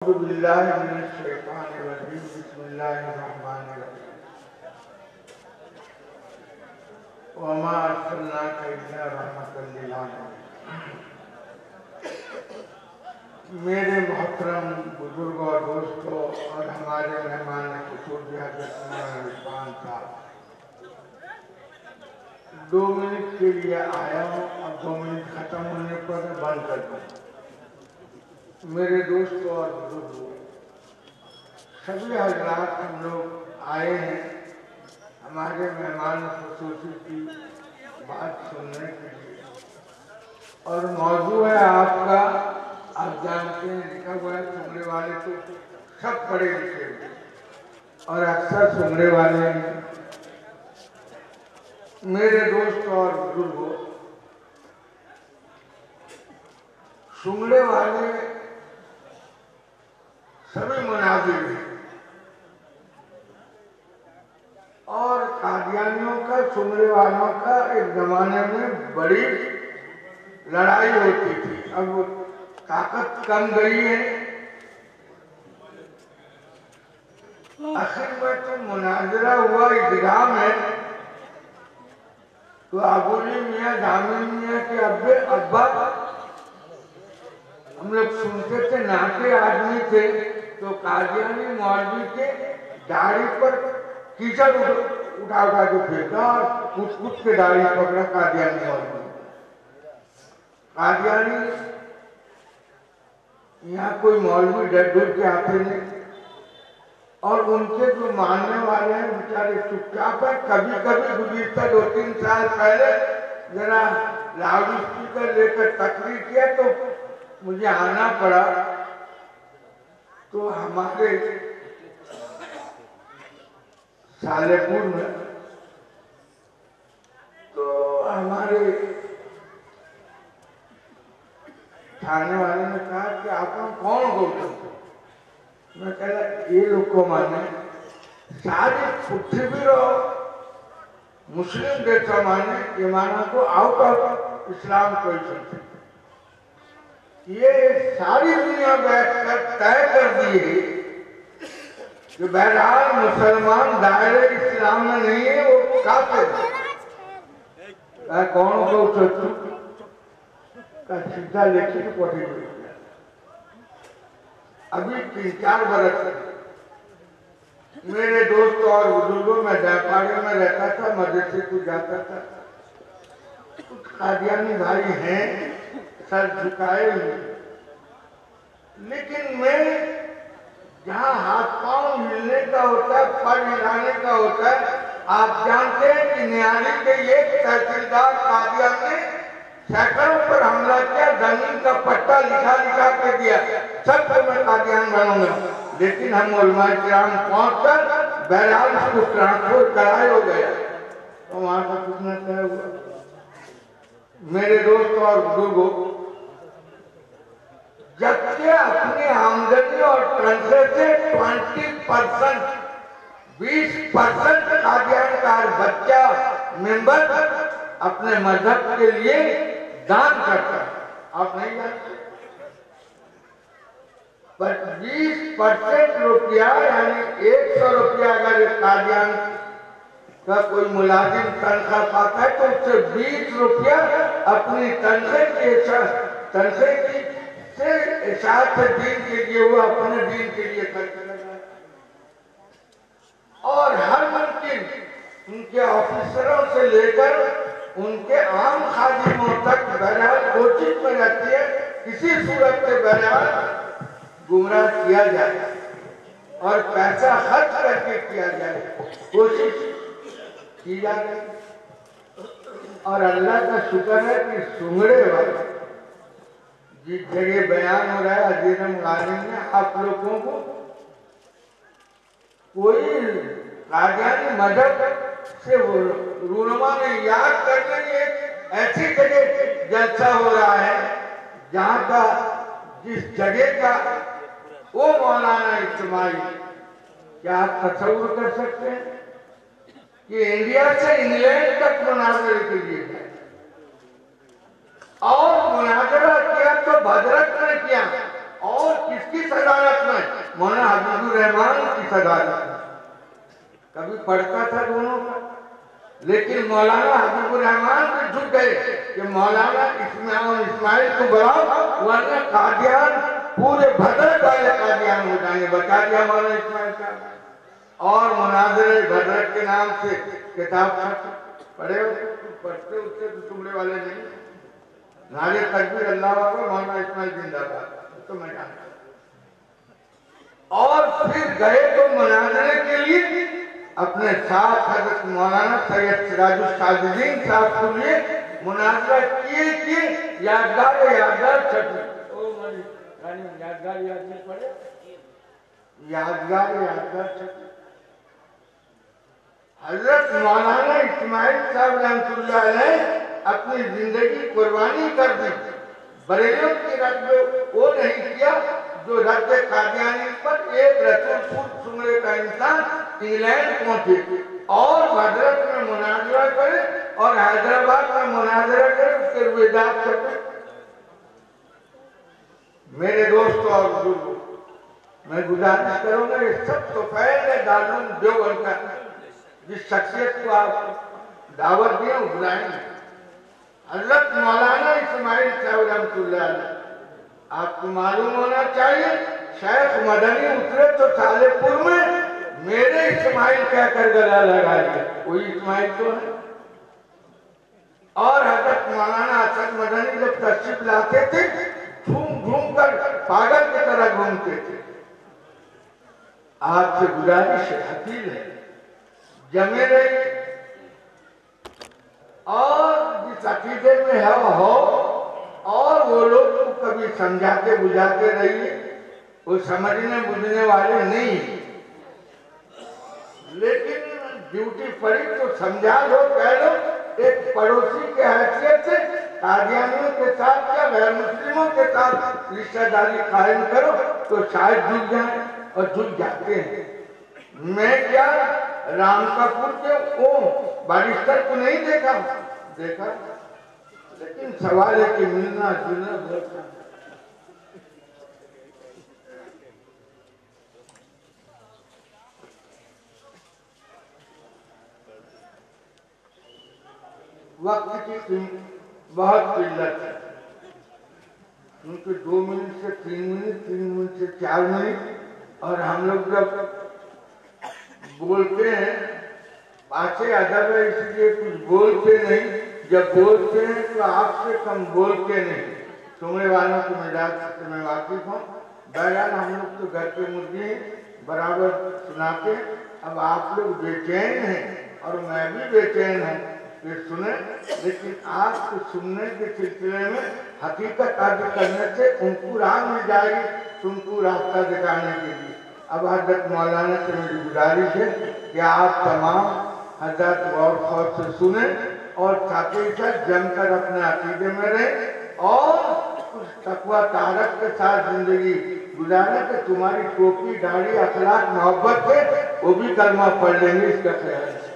اعوذ باللہ من الشیطان الرجیم بسم اللہ الرحمن الرحیم وما ارسلناک الا رحمۃ للعالمین۔ میرے محترم بزرگوں اور دوستوں اور ہمارے مہمان خصوصی حضرت مولانا عرفان صاحب، 2 منٹ کے لیے آیا ہوں اور 2 منٹ ختم ہونے پر بند کر دوں۔ میرے دوستوں اور بزرگوں، سبھی حضرات ہم لوگ آئے ہیں ہمارے مہمان خصوصی کی بات سننے کے لیے، اور موضوع ہے آپ کا، آپ جانتے ہیں لکھا ہوا ہے سننے والے تو سب پڑھے لکھے ہوئے اور اکثر سننے والے ہیں۔ میرے دوستوں اور بزرگوں، سننے والے سبھی مناظر ہیں، اور قادیانیوں کا سننے والوں کا ایک زمانے میں بڑی لڑائی ہوتی تھی، اب طاقت کم گئی ہے۔ آخر میں تو مناظرہ ہوا، ادغام ہے، تو ابولی میاں جامی میاں کے ابا ہم لوگ سنتے تھے، ناٹے آدمی تھے، تو قادیانی مولوی کے داڑھی پر کیچڑ اٹھا کے پھینکا اور کچھ کے داڑھی پکڑا قادیانی مولوی۔ قادیانی یہاں کوئی مولوی ڈر کے آتے نہیں، اور ان کے جو ماننے والے ہیں بیچارے چپ چاپ ہیں۔ کبھی کبھی گزشتہ 2-3 سال پہلے ذرا لاؤڈ اسپیکر لے کر تقریر کیا تو مجھے آنا پڑا، تو ہمارے سالے پور میں تو ہمارے تھانے والے نے کہا کہ آپ کون بولتے؟ میں کہا یہ لوگ کو مانے ساری پرتھوی رو مسلم دیتا مانے، یہ مانا کو آؤٹ آف اسلام کوئی سنتے، یہ ساری دنیا بیٹھ کر طے کر دیے کہ بہرحال مسلمان دائرہ اسلام میں نہیں ہے، وہ کافر ہے۔ کون کو سوچو کا سیدھا لکھی تو پوٹی ہوئی، ابھی 3-4 برس ہے۔ میرے دوستوں اور بزرگوں، میں دیپاڑے میں رہتا تھا، مدرسے کو جاتا تھا، کچھ قادیانی بھائی ہیں سر جھکائے ہوئے، لیکن میں جہاں ہاتھ پاؤں ہلنے کا ہوتا ہے، پر ہلانے کا ہوتا ہے، آپ جانتے ہیں کہ نیالی کے ایک تحصیلدار قادیان نے سینکڑوں پر حملہ کیا، زمین کا پٹا لکھا کے دیا سب کو میں قادیان بنوں گا، لیکن ہم علماء کرام پہنچ کر بہرحال اس کو ٹرانسفر کرائے ہو گیا، تو وہاں کا کتنا طے ہوا۔ میرے دوستوں اور بزرگوں، جبکہ اپنی آمدنی اور تنخواہ سے 20% قادیان کا بچہ ممبر اپنے مذہب کے لیے دان کرتا ہے، آپ نہیں جانتے؟ پر 20% روپیہ یعنی 100 روپیہ اگر ایک قادیان کا کوئی ملازم تنخواہ پاتا ہے تو اس سے 20 روپیہ اپنی تنخواہ کی سے اشاعت دین کے لیے وہ اپنے دین کے لیے خرچ کر رہا ہے، اور ہر ممکن ان کے آفیسروں سے لے کر ان کے عام خادموں تک بہرحال کوشش میں رہتی ہے کسی صورت سے بہرحال گمراہ کیا جائے اور پیسہ خرچ کر کے کیا جائے، کوشش کی جائے۔ اور اللہ کا شکر ہے کہ سنگڑے والے جس جگہ بیان ہو رہا ہے عزیزم غالب نے، آپ لوگوں کو کوئی قادیانی مذہب سے رونما نے یاد کرنے کی ایک ایسی جگہ جلسہ ہو رہا ہے جہاں کا جس جگہ کا وہ مولانا اجتماعی، کیا آپ تصور کر سکتے ہیں کہ انڈیا سے انگلینڈ تک مناظرے کے لیے گئے، اور مناظرہ کیا تو بھدرک نے کیا، اور کس کی صدارت میں؟ مولانا حبیب الرحمان کی صدارت میں. کبھی پڑھتا تھا دونوں کا، لیکن مولانا حبیب الرحمان بھی جھک گئے کہ مولانا اسماعیل کو بڑھاؤ ورنہ قادیان پورے بھدرک والے قادیان ہو جائیں گے. بتا دیا مولانا اسماعیل صاحب. اور مناظرے بھدرک کے نام سے کتاب پڑھے ہو، پڑھتے اس سے ٹکڑے والے نہیں. نعرے تکبیر اللہ اکبر مولانا اسماعیل زندہ باد تو میں جانتا ہوں. اور پھر گئے تو مناظرے کے لیے اپنے ساتھ حضرت مولانا سید سراج الشاذلین صاحب کو لیے مناظرہ کیے یادگار چھٹی. یادگار یاد نہیں پڑے؟ یادگار چھٹی. حضرت مولانا اسماعیل صاحب رحمۃ اللہ علیہ اپنی زندگی قربانی کر دی. بریلوں کی رد وہ نہیں کیا جو رد قادیانی پر ایک رسول پور سمرے کا انسان انگلینڈ پہنچے اور بھدرک میں مناظرہ کرے اور حیدرآباد میں مناظرہ کرے، اس کے رویدات کرے. میرے دوستوں اور بزرگوں، میں گزارش کروں گا یہ سب تو پہلے دارالعلوم دیوبند کا جس شخصیت کو آپ دعوت دیں وہ بلائیں گے. حضرت مولانا اسماعیل صاحب رحمۃ اللہ علیہ. آپ کو معلوم ہونا چاہیے شیخ مدنی اترے تو سالے پور میں میرے اسماعیل کہہ کر گلا لگا دیا. کوئی اسماعیل تو ہے. اور حضرت مولانا اسد مدنی جب تشریف لاتے تھے گھوم کر پاگل کی طرح گھومتے تھے. آپ سے گزارش حقیل ہے جمے رہی اور جس عقیدے میں ہے ہو، اور وہ لوگ کو کبھی سمجھاتے بجھاتے رہیے. وہ سمجھنے بجھنے والے نہیں، لیکن ڈیوٹی پڑی تو سمجھا لو، کہہ لو. ایک پڑوسی کے حیثیت سے قادیانیوں کے ساتھ یا غیر مسلموں کے ساتھ رشتہ داری قائم کرو تو شاید جھک جائیں، اور جھک جاتے ہیں. میں کیا رام کپور کے بارسٹر کو نہیں دیکھا، لیکن سوال ہے کہ ملنا جلنا بہت. وقت کی بہت قلت ہے، کیونکہ 2 منٹ سے 3 منٹ، 3 منٹ سے 4 منٹ، اور ہم لوگ جب بولتے ہیں پاچے ادب ہے اس لیے کچھ بولتے نہیں. جب بولتے ہیں تو آپ سے کم بولتے نہیں. سمرے والوں کو مزاج سے میں واقف ہوں. بہرحال ہم لوگ تو گھر کے مرغی ہیں، برابر سناتے ہیں. اب آپ لوگ بے چین ہیں اور میں بھی بے چین ہوں کہ سنیں، لیکن آپ کو سننے کے سلسلے میں حقیقت عرض کرنے سے ان کو راہ مل جائے گی، تم کو راستہ دکھانے کے لیے. اب حضرت مولانا سے میری گزارش ہے کہ آپ تمام حضرت غور خوض سے سنیں اور ساتھی ساتھ جم کر اپنے عقیدے میں رہیں اور کچھ تقوی طہارت کے ساتھ زندگی گزاریں کہ تمہاری ٹوپی داڑھی اخلاق محبت سے وہ بھی کلمہ پڑھ لیں گے. اس کا خیال ہے.